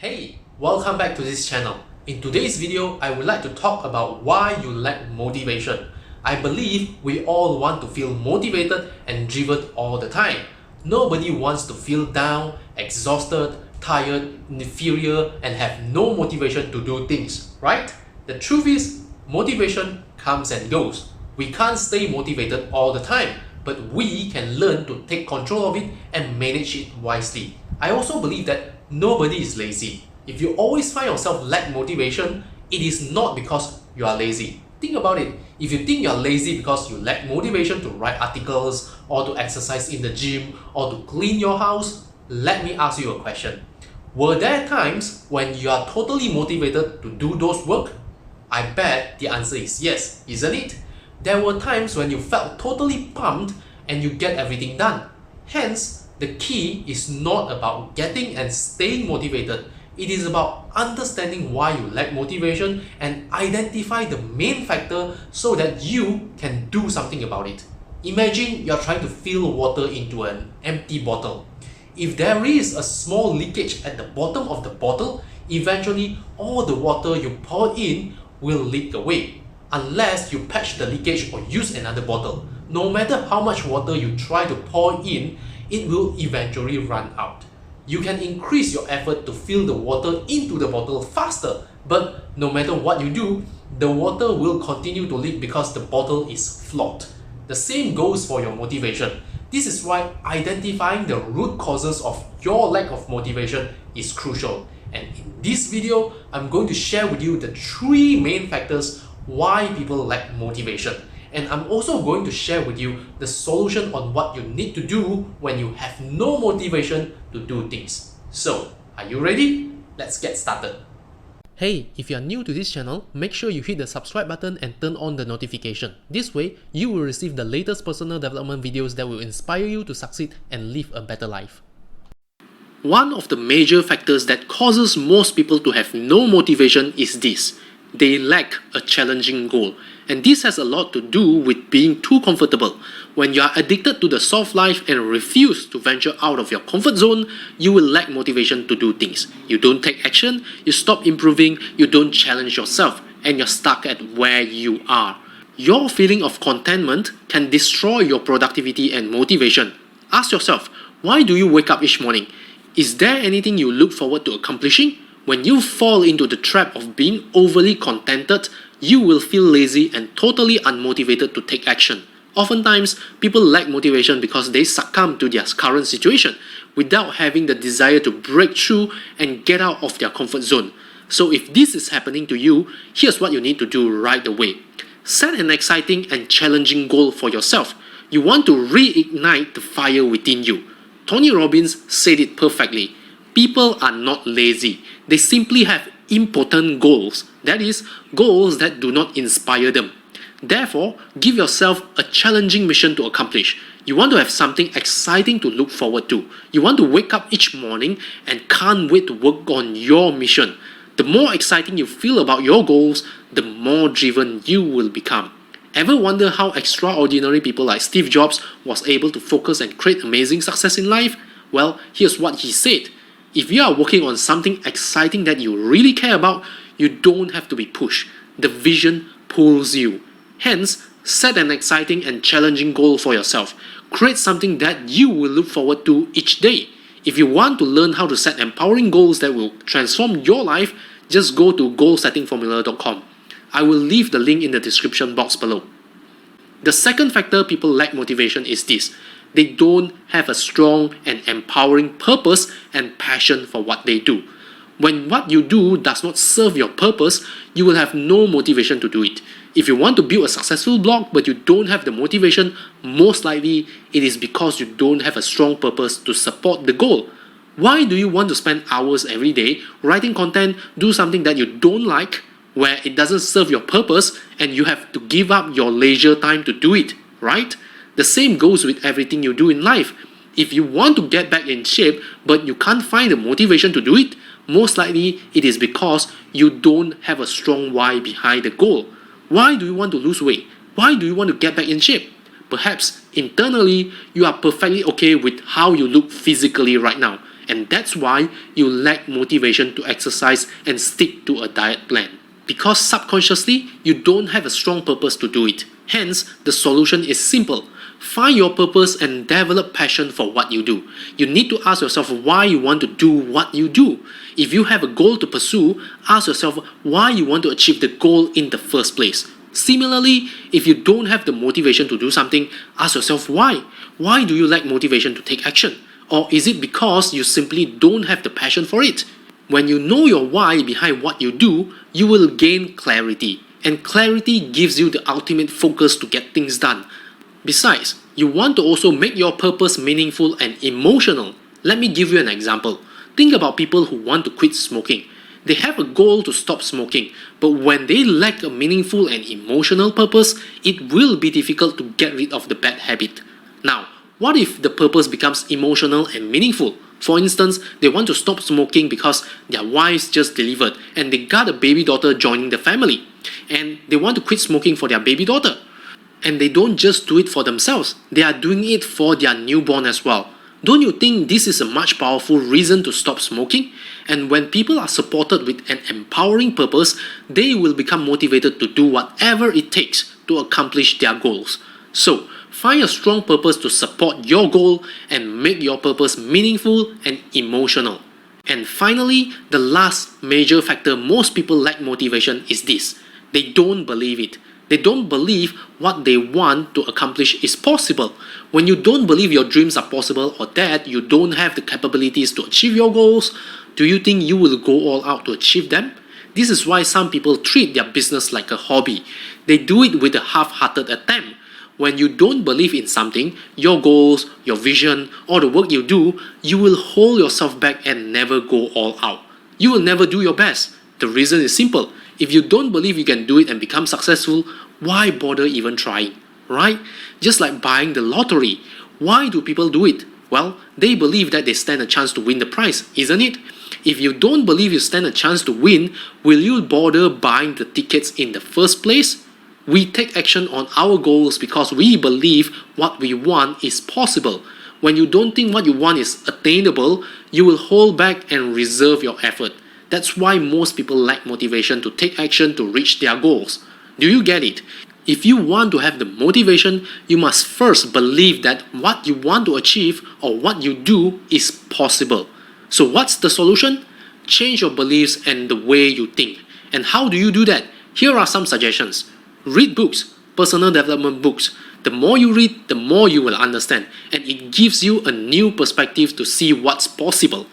Hey, welcome back to this channel. In today's video, I would like to talk about why you lack motivation. I believe we all want to feel motivated and driven all the time. Nobody wants to feel down, exhausted, tired, inferior, and have no motivation to do things, right? The truth is, motivation comes and goes. We can't stay motivated all the time, but we can learn to take control of it and manage it wisely. I also believe that nobody is lazy. If you always find yourself lack motivation, it is not because you are lazy. Think about it. If you think you are lazy because you lack motivation to write articles or to exercise in the gym or to clean your house, let me ask you a question. Were there times when you are totally motivated to do those work? I bet the answer is yes, isn't it? There were times when you felt totally pumped and you get everything done. Hence, the key is not about getting and staying motivated. It is about understanding why you lack motivation and identify the main factor so that you can do something about it. Imagine you're trying to fill water into an empty bottle. If there is a small leakage at the bottom of the bottle, eventually all the water you pour in will leak away, unless you patch the leakage or use another bottle. No matter how much water you try to pour in, it will eventually run out. You can increase your effort to fill the water into the bottle faster, but no matter what you do, the water will continue to leak because the bottle is flawed. The same goes for your motivation. This is why identifying the root causes of your lack of motivation is crucial. And in this video, I'm going to share with you the 3 main factors why people lack motivation. And I'm also going to share with you the solution on what you need to do when you have no motivation to do things. So, are you ready? Let's get started. Hey, if you are new to this channel, make sure you hit the subscribe button and turn on the notification. This way, you will receive the latest personal development videos that will inspire you to succeed and live a better life. One of the major factors that causes most people to have no motivation is this. They lack a challenging goal. And this has a lot to do with being too comfortable. When you are addicted to the soft life and refuse to venture out of your comfort zone, you will lack motivation to do things. You don't take action, you stop improving, you don't challenge yourself, and you're stuck at where you are. Your feeling of contentment can destroy your productivity and motivation. Ask yourself, why do you wake up each morning? Is there anything you look forward to accomplishing? When you fall into the trap of being overly contented, you will feel lazy and totally unmotivated to take action. Oftentimes, people lack motivation because they succumb to their current situation without having the desire to break through and get out of their comfort zone. So if this is happening to you, here's what you need to do right away. Set an exciting and challenging goal for yourself. You want to reignite the fire within you. Tony Robbins said it perfectly. People are not lazy. They simply have impotent goals. That is, goals that do not inspire them. Therefore, give yourself a challenging mission to accomplish. You want to have something exciting to look forward to. You want to wake up each morning and can't wait to work on your mission. The more exciting you feel about your goals, the more driven you will become. Ever wonder how extraordinary people like Steve Jobs was able to focus and create amazing success in life? Well, here's what he said. If you are working on something exciting that you really care about, you don't have to be pushed. The vision pulls you. Hence, set an exciting and challenging goal for yourself. Create something that you will look forward to each day. If you want to learn how to set empowering goals that will transform your life, just go to goalsettingformula.com. I will leave the link in the description box below. The second factor people lack motivation is this. They don't have a strong and empowering purpose and passion for what they do. When what you do does not serve your purpose, you will have no motivation to do it. If you want to build a successful blog but you don't have the motivation, most likely it is because you don't have a strong purpose to support the goal. Why do you want to spend hours every day writing content, do something that you don't like, where it doesn't serve your purpose and you have to give up your leisure time to do it, right? The same goes with everything you do in life. If you want to get back in shape but you can't find the motivation to do it, most likely it is because you don't have a strong why behind the goal. Why do you want to lose weight? Why do you want to get back in shape? Perhaps internally you are perfectly okay with how you look physically right now And that's why you lack motivation to exercise and stick to a diet plan. Because subconsciously, you don't have a strong purpose to do it. Hence, the solution is simple. Find your purpose and develop passion for what you do. You need to ask yourself why you want to do what you do. If you have a goal to pursue, ask yourself why you want to achieve the goal in the first place. Similarly, if you don't have the motivation to do something, ask yourself why. Why do you lack motivation to take action? Or is it because you simply don't have the passion for it? When you know your why behind what you do, you will gain clarity. And clarity gives you the ultimate focus to get things done. Besides, you want to also make your purpose meaningful and emotional. Let me give you an example. Think about people who want to quit smoking. They have a goal to stop smoking, but when they lack a meaningful and emotional purpose, it will be difficult to get rid of the bad habit. Now, what if the purpose becomes emotional and meaningful? For instance, they want to stop smoking because their wives just delivered and they got a baby daughter joining the family. And they want to quit smoking for their baby daughter. And they don't just do it for themselves, they are doing it for their newborn as well. Don't you think this is a much powerful reason to stop smoking? And when people are supported with an empowering purpose, they will become motivated to do whatever it takes to accomplish their goals. So, find a strong purpose to support your goal and make your purpose meaningful and emotional. And finally, the last major factor most people lack motivation is this. They don't believe it. They don't believe what they want to accomplish is possible. When you don't believe your dreams are possible or that you don't have the capabilities to achieve your goals, do you think you will go all out to achieve them? This is why some people treat their business like a hobby. They do it with a half-hearted attempt. When you don't believe in something, your goals, your vision, or the work you do, you will hold yourself back and never go all out. You will never do your best. The reason is simple. If you don't believe you can do it and become successful, why bother even trying, right? Just like buying the lottery. Why do people do it? Well, they believe that they stand a chance to win the prize, isn't it? If you don't believe you stand a chance to win, will you bother buying the tickets in the first place? We take action on our goals because we believe what we want is possible. When you don't think what you want is attainable, you will hold back and reserve your effort. That's why most people lack motivation to take action to reach their goals. Do you get it? If you want to have the motivation, you must first believe that what you want to achieve or what you do is possible. So what's the solution? Change your beliefs and the way you think. And how do you do that? Here are some suggestions. Read books, personal development books. The more you read, the more you will understand, and it gives you a new perspective to see what's possible.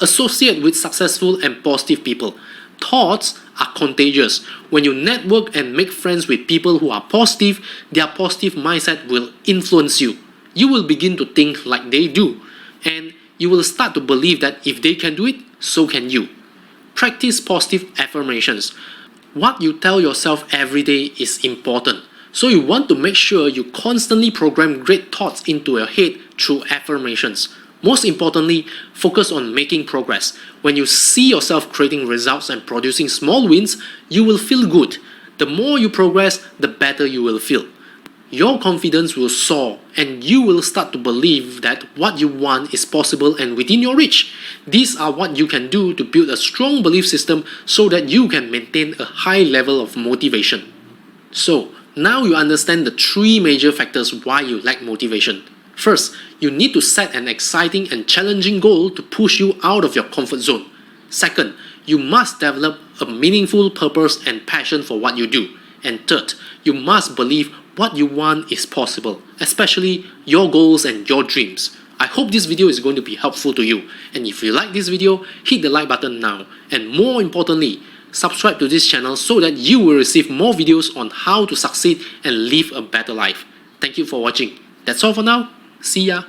Associate with successful and positive people. Thoughts are contagious. When you network and make friends with people who are positive, their positive mindset will influence you. You will begin to think like they do, and you will start to believe that if they can do it, so can you. Practice positive affirmations. What you tell yourself every day is important. So you want to make sure you constantly program great thoughts into your head through affirmations. Most importantly, focus on making progress. When you see yourself creating results and producing small wins, you will feel good. The more you progress, the better you will feel. Your confidence will soar and you will start to believe that what you want is possible and within your reach. These are what you can do to build a strong belief system so that you can maintain a high level of motivation. So, now you understand the three major factors why you lack motivation. First, you need to set an exciting and challenging goal to push you out of your comfort zone. Second, you must develop a meaningful purpose and passion for what you do. And third, you must believe what you want is possible, especially your goals and your dreams. I hope this video is going to be helpful to you. And if you like this video, hit the like button now. And more importantly, subscribe to this channel so that you will receive more videos on how to succeed and live a better life. Thank you for watching. That's all for now. See ya.